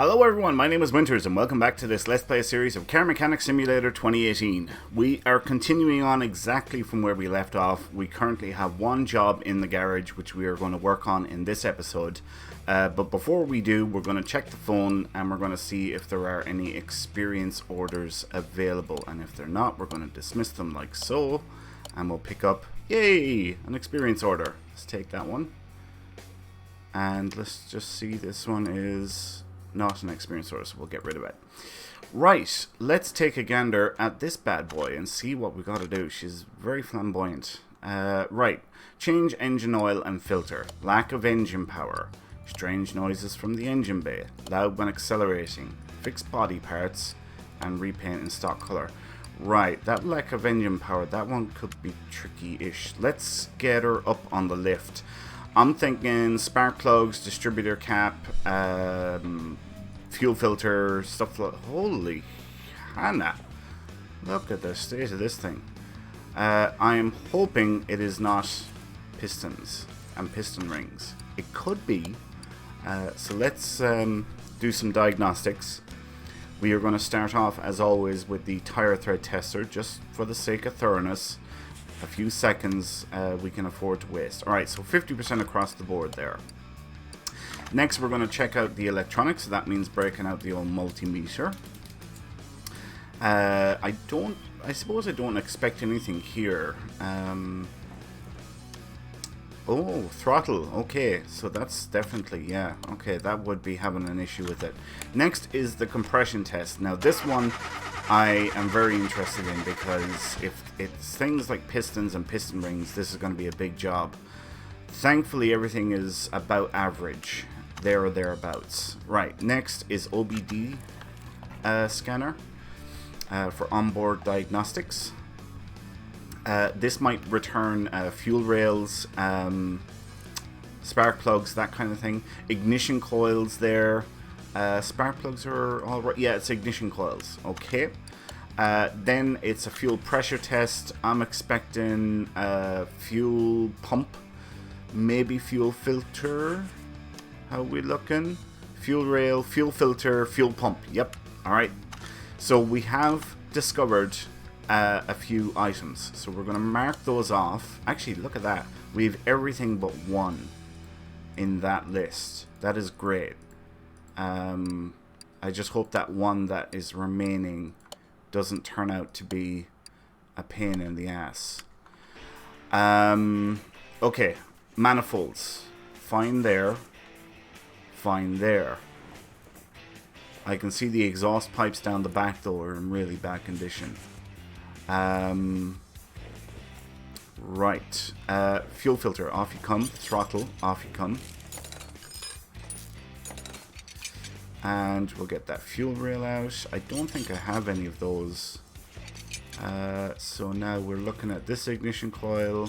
Hello everyone, my name is Winters and welcome back to this Let's Play series of Car Mechanic Simulator 2018. We are continuing on exactly from where we left off. We currently have one job in the garage which we are going to work on in this episode. But before we do, we're going to check the phone and we're going to see if there are any experience orders available. And if they're not, we're going to dismiss them like so. And we'll pick up, yay, an experience order. Let's take that one. And let's just see, this one is not an experience order, so we'll get rid of it. Right, let's take a gander at this bad boy and see what we got to do. She's very flamboyant. Right, change engine oil and filter. Lack of engine power. Strange noises from the engine bay. Loud when accelerating. Fix body parts and repaint in stock color. Right, that lack of engine power, that one could be tricky-ish. Let's get her up on the lift. I'm thinking spark plugs, distributor cap, fuel filter, stuff like... Holy Hannah. Look at the state of this thing. I am hoping it is not pistons and piston rings. It could be. So let's do some diagnostics. We are going to start off, as always, with the tire thread tester, just for the sake of thoroughness. A few seconds we can afford to waste. Alright, so 50% across the board there. Next we're going to check out the electronics, so that means breaking out the old multimeter. I suppose I don't expect anything here. Oh, throttle, okay, so that's definitely, yeah, okay, that would be having an issue with it. Next is the compression test. Now this one I am very interested in, because if it's things like pistons and piston rings, this is going to be a big job. Thankfully everything is about average, there or thereabouts. Right, next is OBD scanner for onboard diagnostics. This might return fuel rails, spark plugs, that kind of thing. Ignition coils there. Spark plugs are alright. Yeah, it's ignition coils. Okay. Then it's a fuel pressure test. I'm expecting fuel pump. Maybe fuel filter. How are we looking? Fuel rail, fuel filter, fuel pump. Yep. Alright. So we have discovered a few items, so we're going to mark those off. Actually, look at that, we have everything but one in that list. That is great. I just hope that one that is remaining doesn't turn out to be a pain in the ass. Okay, manifolds, fine there, fine there. I can see the exhaust pipes down the back though are in really bad condition. Right, fuel filter, off you come. Throttle, off you come. And we'll get that fuel rail out. I don't think I have any of those. So now we're looking at this ignition coil,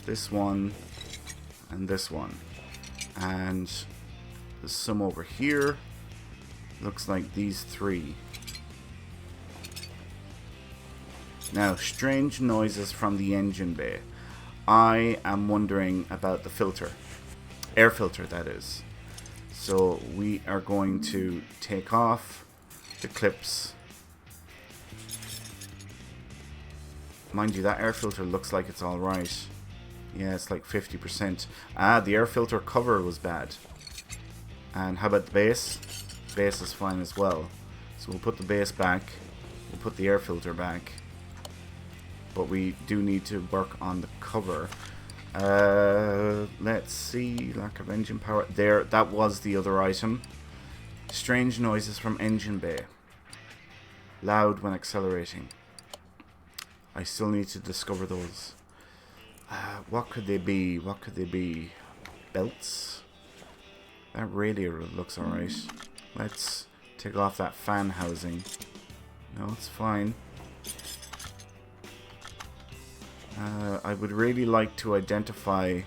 this one, and this one. And there's some over here. Looks like these three. Now, strange noises from the engine bay. I am wondering about the filter. Air filter, that is. So we are going to take off the clips. Mind you, that air filter looks like it's alright. Yeah, it's like 50%. Ah, the air filter cover was bad. And how about the base? Base is fine as well. So we'll put the base back. We'll put the air filter back. But we do need to work on the cover. Let's see, lack of engine power. There, that was the other item. Strange noises from engine bay. Loud when accelerating. I still need to discover those. What could they be? What could they be? Belts? That radiator looks alright. Let's take off that fan housing. No, it's fine. I would really like to identify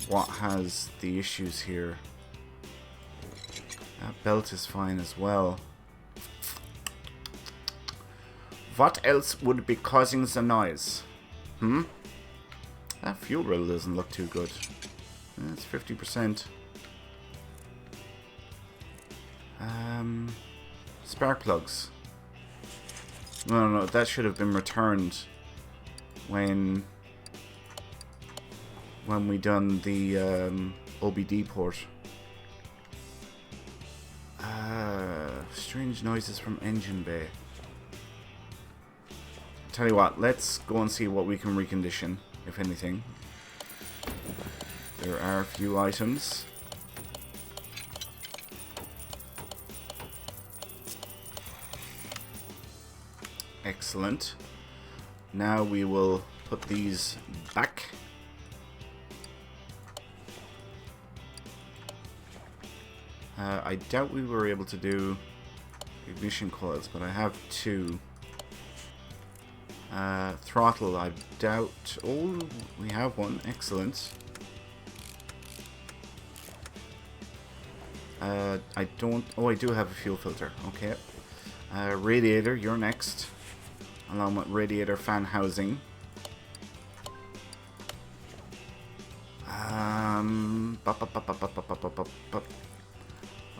what has the issues here. That belt is fine as well. What else would be causing the noise? That fuel rail doesn't look too good. It's 50%. Spark plugs. No, that should have been returned when we done the OBD port. Strange noises from engine bay. Tell you what, let's go and see what we can recondition, if anything. There are a few items. Excellent. Now we will put these back. I doubt we were able to do ignition coils, but I have two. Throttle, I doubt. Oh, we have one. Excellent. I don't. Oh, I do have a fuel filter. Okay. Radiator, you're next. Along with radiator fan housing.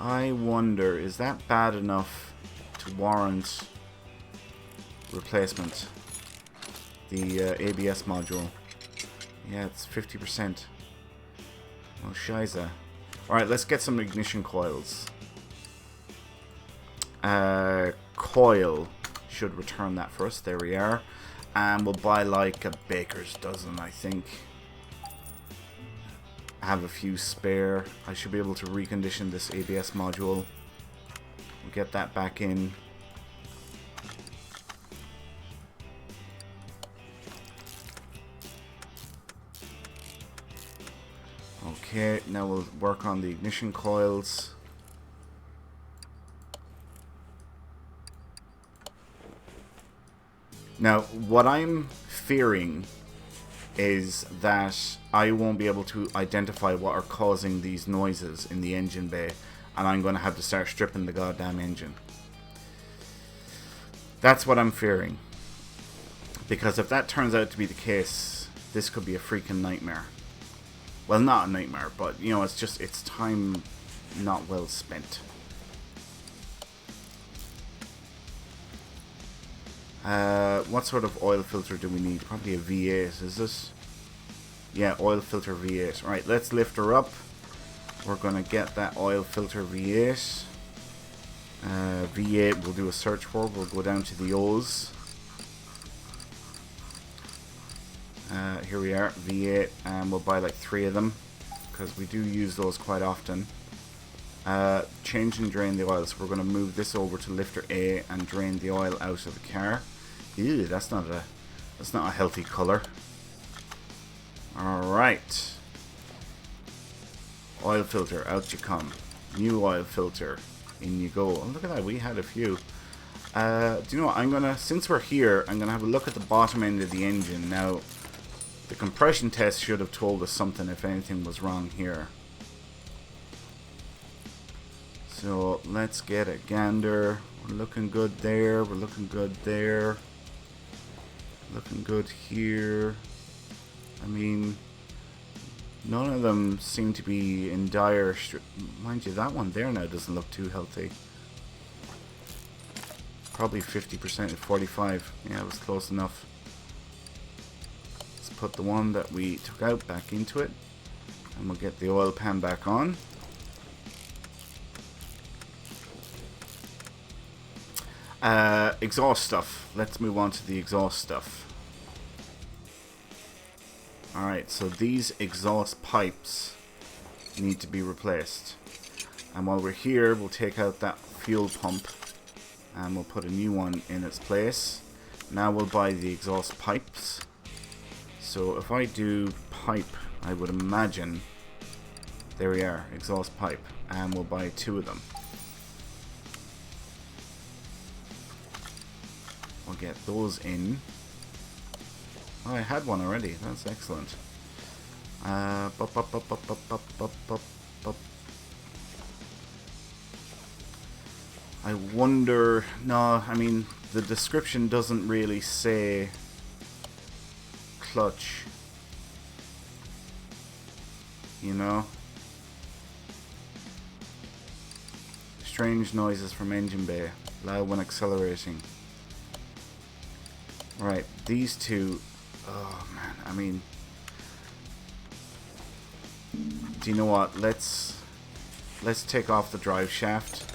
I wonder, is that bad enough to warrant replacement? The ABS module. Yeah, it's 50%. Oh, shiza. Alright, let's get some ignition coils. Coil should return that for us. There we are. And we'll buy like a baker's dozen, I think. Have a few spare. I should be able to recondition this ABS module. We'll get that back in. Okay, now we'll work on the ignition coils. Now, what I'm fearing is that I won't be able to identify what are causing these noises in the engine bay, and I'm going to have to start stripping the goddamn engine. That's what I'm fearing. Because if that turns out to be the case, this could be a freaking nightmare. Well, not a nightmare, but, you know, it's time not well spent. What sort of oil filter do we need? Probably a V8, is this? Yeah, oil filter V8. Right, let's lift her up. We're going to get that oil filter V8. V8 we'll do a search for. We'll go down to the O's. Here we are, V8, and we'll buy like 3 of them, because we do use those quite often. Change and drain the oil, so we're going to move this over to lifter A and drain the oil out of the car. Ew, that's not a healthy color. Alright. Oil filter, out you come. New oil filter, in you go. Oh, look at that, we had a few. Do you know what, since we're here, I'm going to have a look at the bottom end of the engine. Now, the compression test should have told us something if anything was wrong here. So let's get a gander. We're looking good there. We're looking good there. Looking good here. I mean, none of them seem to be in dire... Mind you, that one there now doesn't look too healthy. Probably 50% at 45. Yeah, it was close enough. Let's put the one that we took out back into it. And we'll get the oil pan back on. Exhaust stuff. Let's move on to the exhaust stuff. Alright, so these exhaust pipes need to be replaced. And while we're here, we'll take out that fuel pump and we'll put a new one in its place. Now we'll buy the exhaust pipes. So if I do pipe, I would imagine, there we are, exhaust pipe, and we'll buy 2 of them. We'll get those in. Oh, I had one already. That's excellent. I wonder... No, I mean, the description doesn't really say clutch. You know? strange noises from engine bay. Loud when accelerating. Right, these two... Oh, man, I mean... Do you know what? Let's take off the drive shaft.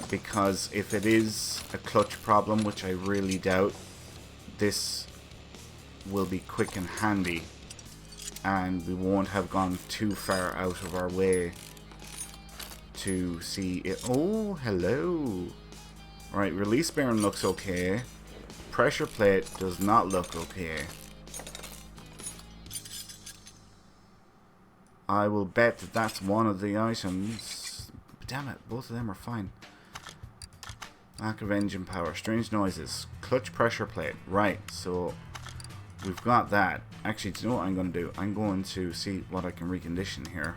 Because if it is a clutch problem, which I really doubt, this will be quick and handy. And we won't have gone too far out of our way to see it. Oh, hello. Right, release bearing looks okay. Pressure plate does not look okay. I will bet that that's one of the items. Damn it, both of them are fine. Lack of engine power, strange noises, clutch pressure plate. Right, so we've got that. Actually, do you know what I'm going to do? I'm going to see what I can recondition here.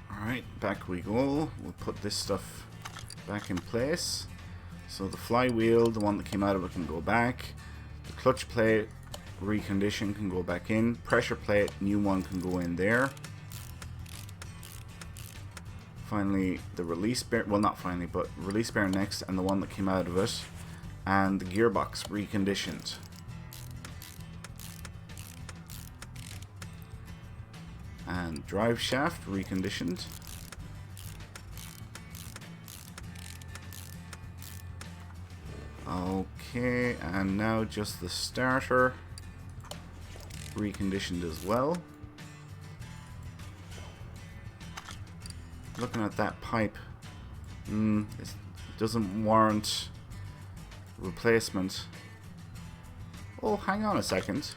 Alright, back we go. We'll put this stuff back in place. So the flywheel, the one that came out of it, can go back. The clutch plate, recondition, can go back in. Pressure plate, new one, can go in there. Finally, the release bearing, well, not finally, but release bearing next, and the one that came out of it. And the gearbox, reconditioned. And drive shaft, reconditioned. Okay, and now just the starter, reconditioned as well. Looking at that pipe, it doesn't warrant replacement. Oh, hang on a second.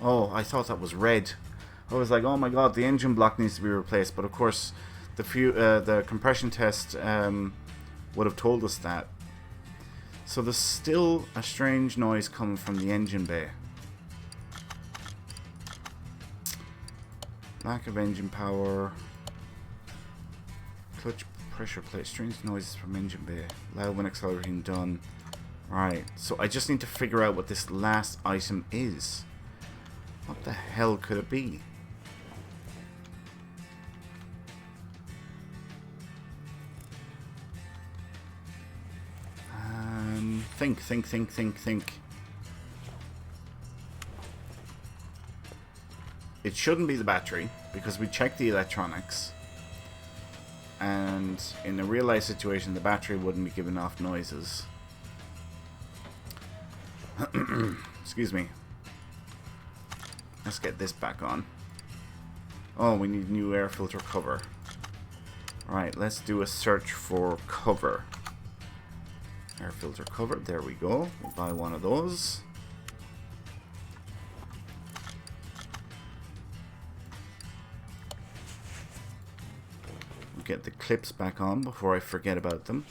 Oh, I thought that was red. I was like, oh my god, the engine block needs to be replaced. But of course, the compression test would have told us that. So there's still a strange noise coming from the engine bay. Lack of engine power. Clutch pressure plate. Strange noises from engine bay. Loud when accelerating, done. Right, so I just need to figure out what this last item is. What the hell could it be? Think. It shouldn't be the battery, because we checked the electronics. And in a real life situation, the battery wouldn't be giving off noises. Excuse me. Let's get this back on. Oh, we need new air filter cover. Right, let's do a search for cover. Air filter cover, there we go. We'll buy one of those. We'll get the clips back on before I forget about them.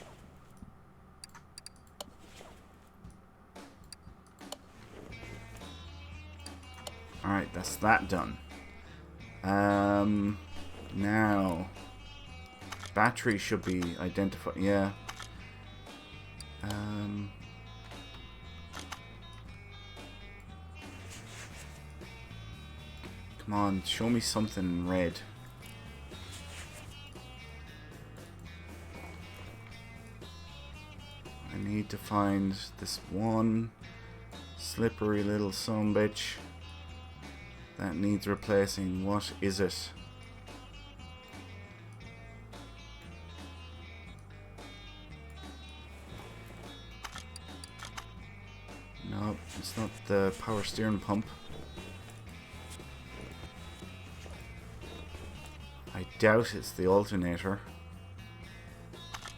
Alright, that's that done. Now, battery should be identified. Yeah. Come on, show me something in red. I need to find this one slippery little sumbitch that needs replacing. What is it? No, it's not the power steering pump. I doubt it's the alternator.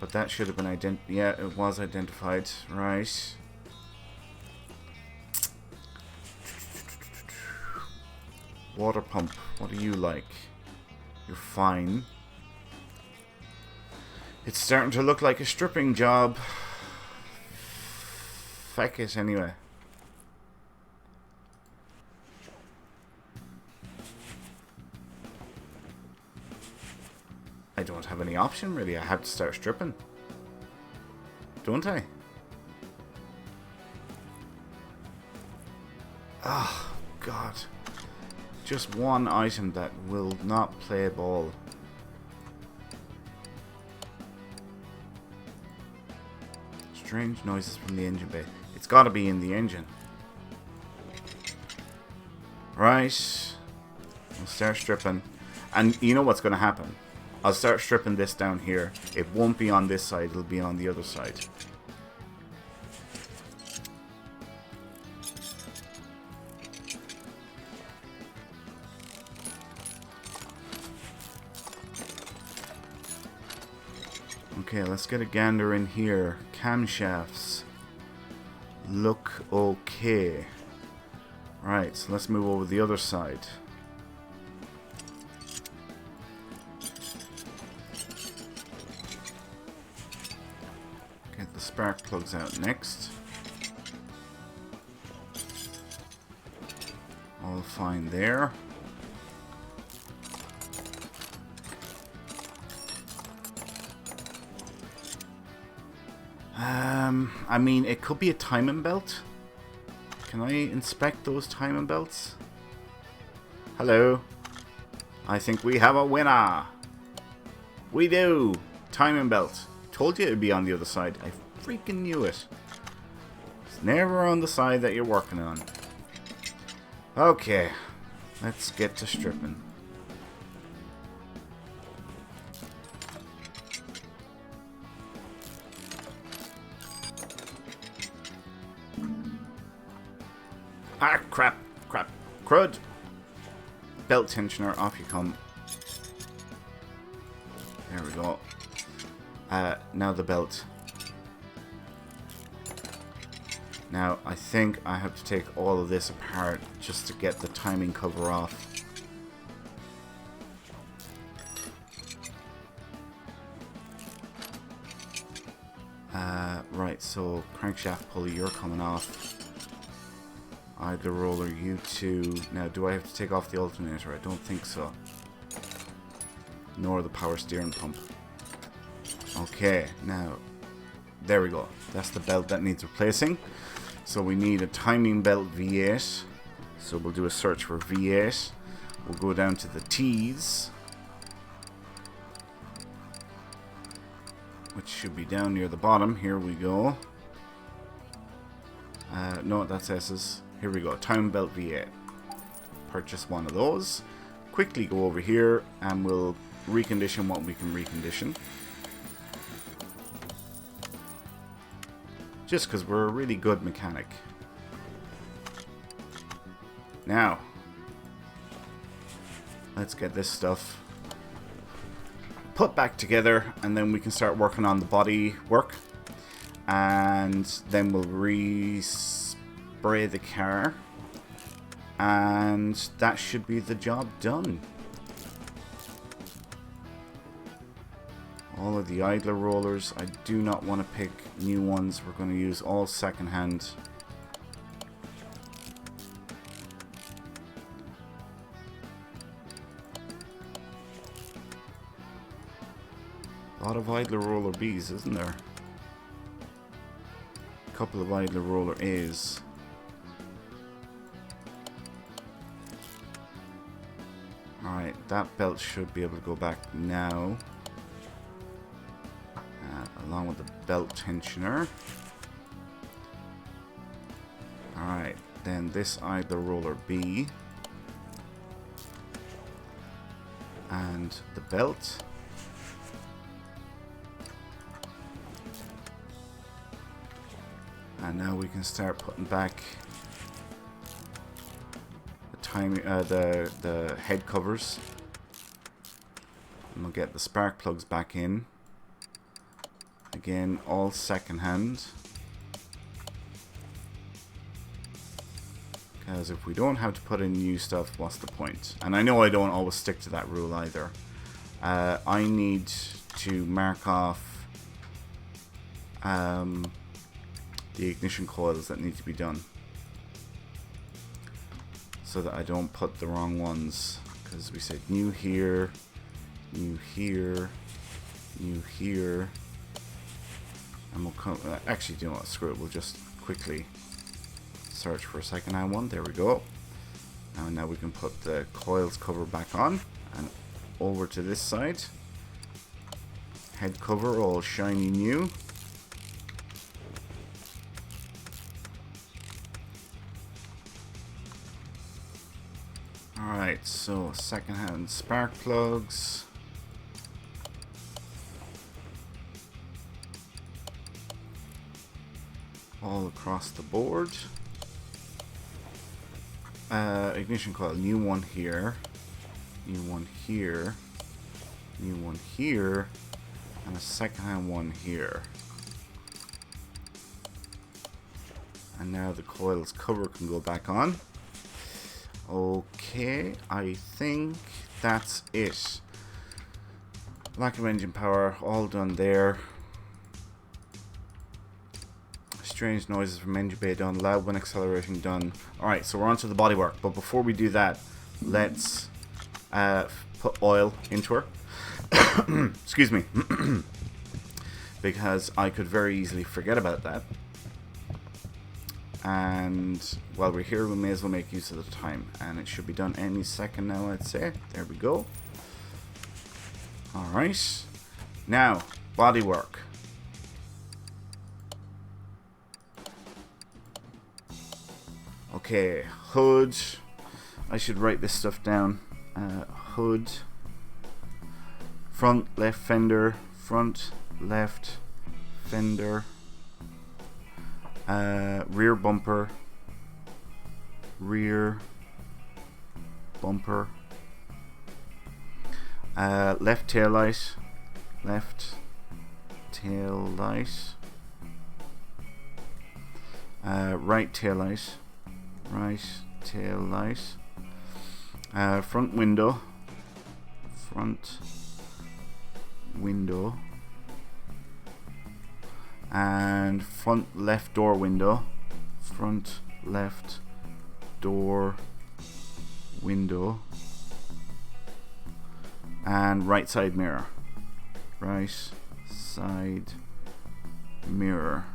But that should have been yeah, it was identified. Right. Water pump. What do you like? You're fine. It's starting to look like a stripping job. Feck it anyway. I don't have any option really. I have to start stripping. Don't I? Oh, God. Just one item that will not play ball. Strange noises from the engine bay. It's got to be in the engine. Right. We'll start stripping. And you know what's going to happen? I'll start stripping this down here. It won't be on this side. It'll be on the other side. Okay, let's get a gander in here. Camshafts look okay. Right, so let's move over the other side. Get the spark plugs out next. All fine there. I mean, it could be a timing belt. Can I inspect those timing belts? Hello. I think we have a winner. We do. Timing belt. Told you it would be on the other side. I freaking knew it. It's never on the side that you're working on. Okay. Let's get to stripping. Ah, crap, crap, crud. Belt tensioner, off you come. There we go. Now the belt. Now, I think I have to take all of this apart just to get the timing cover off. Right, so crankshaft pulley, you're coming off. Idler roller, you two. Now, do I have to take off the alternator? I don't think so. Nor the power steering pump. Okay, now, there we go. That's the belt that needs replacing. So we need a timing belt V8. So we'll do a search for V8. We'll go down to the T's, which should be down near the bottom. Here we go. No, that's S's. Here we go, time belt V8. Purchase one of those. Quickly go over here and we'll recondition what we can recondition. Just because we're a really good mechanic. Now, let's get this stuff put back together and then we can start working on the body work. And then we'll spray the car and that should be the job done. All of the idler rollers, I do not want to pick new ones. We're going to use all secondhand. A lot of idler roller B's, isn't there? A couple of idler roller A's. Alright, that belt should be able to go back now. Along with the belt tensioner. Alright, then this idler roller B. And the belt. And now we can start putting back the head covers, and we'll get the spark plugs back in. Again, all secondhand, because if we don't have to put in new stuff, what's the point? And I know I don't always stick to that rule either. I need to mark off the ignition coils that need to be done, so that I don't put the wrong ones, because we said new here, new here, new here, and we'll come, actually, do you know what, screw it, we'll just quickly search for a second-hand one. There we go. And now we can put the coils cover back on. And over to this side. Head cover all shiny new. Alright, so second-hand spark plugs. All across the board. Ignition coil, new one here. New one here. New one here. And a second-hand one here. And now the coil's cover can go back on. Okay, I think that's it. Lack of engine power, all done there. Strange noises from engine bay done. Loud when accelerating done. Alright, so we're on to the bodywork. But before we do that, let's put oil into her. Excuse me. Because I could very easily forget about that. And while we're here, we may as well make use of the time. And it should be done any second now, I'd say. There we go. Alright. Now, bodywork. Okay, hood. I should write this stuff down. Hood. Front left fender. Front left fender. Rear bumper. Rear bumper. Left tail light. Left tail light. Right tail light. Right tail light. Front window. Front window. And front left door window. Front left door window. And right side mirror. Right side mirror.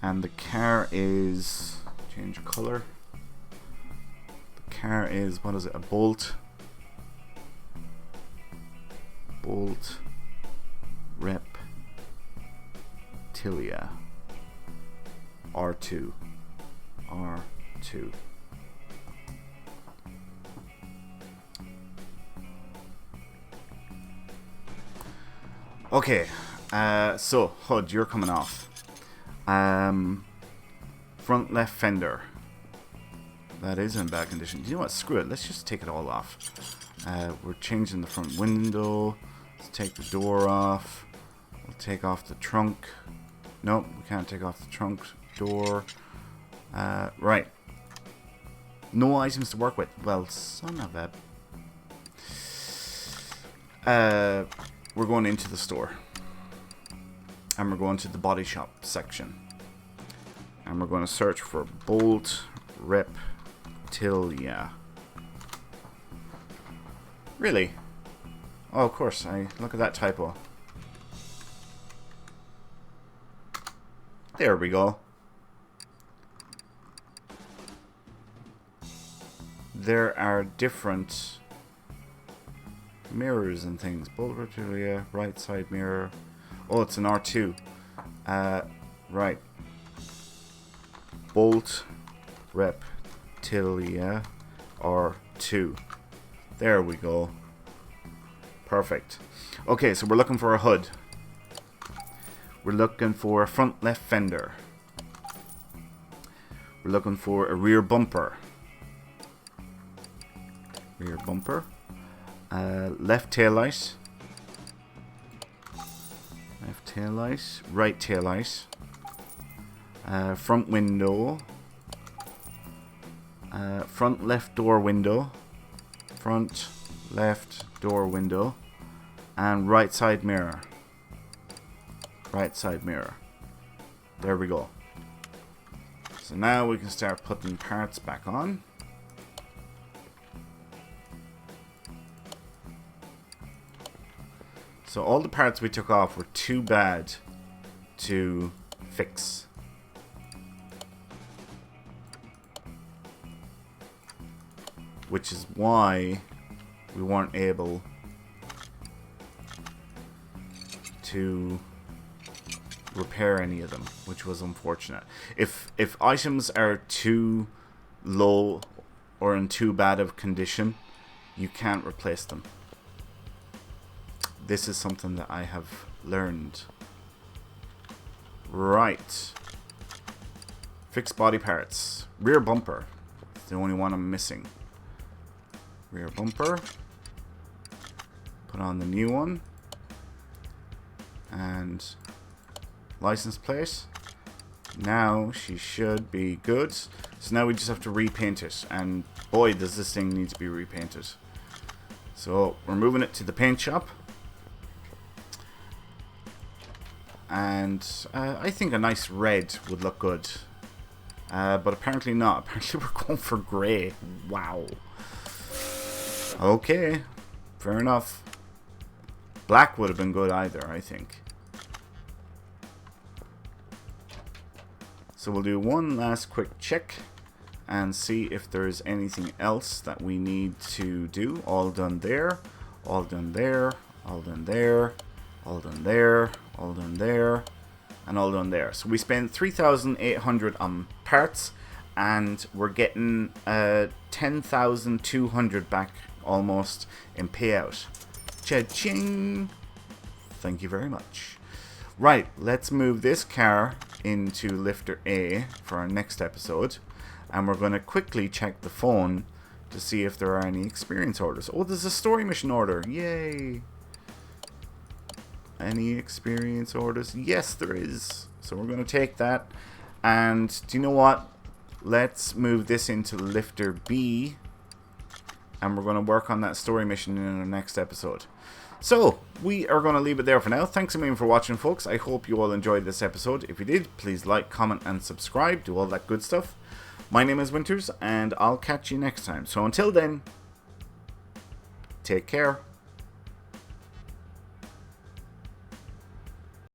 And the car is, change color. The car is, what is it, a Bolt. Bolt Reptilia. R2. R2. Okay, so HUD, you're coming off. Front left fender. That is in bad condition. You know what? Screw it. Let's just take it all off. We're changing the front window. Let's take the door off. We'll take off the trunk. Nope, we can't take off the trunk door. Right. No items to work with. Well, son of a... we're going into the store. And we're going to the body shop section. And we're going to search for Bolt Reptilia. Really? Oh, of course. Look at that typo. There we go. There are different mirrors and things. Bolt Reptilia, right side mirror. Oh, it's an R2. Right. Bolt Reptilia R2. There we go. Perfect. Okay, so we're looking for a hood. We're looking for a front left fender. We're looking for a rear bumper. Rear bumper. Left tail light. Left tail light. Right tail light. Front window. Front left door window. Front left door window. And right side mirror. Right side mirror. There we go. So now we can start putting parts back on. So all the parts we took off were too bad to fix. which is why we weren't able to repair any of them, which was unfortunate. If items are too low or in too bad of condition, you can't replace them. This is something that I have learned. Right. Fixed body parts. Rear bumper. It's the only one I'm missing. Rear bumper. Put on the new one. And license plate. Now she should be good. So now we just have to repaint it. And boy, does this thing need to be repainted. So we're moving it to the paint shop. And I think a nice red would look good. But apparently not. Apparently we're going for grey. Wow. Okay. Fair enough. Black would have been good either, I think. So we'll do one last quick check and see if there's anything else that we need to do. All done there. All done there. All done there. All done there. All done there. And all done there. So we spent 3,800 on parts, and we're getting 10,200 back almost in payout. Cha-ching! Thank you very much. Right, let's move this car into lifter A for our next episode, and we're going to quickly check the phone to see if there are any experience orders. Oh, there's a story mission order. Yay! Any experience orders? Yes, there is. So we're going to take that. And do you know what? Let's move this into lifter B. And we're going to work on that story mission in our next episode. So, we are going to leave it there for now. Thanks a million for watching, folks. I hope you all enjoyed this episode. If you did, please like, comment, and subscribe. Do all that good stuff. My name is Winters, and I'll catch you next time. So until then, take care.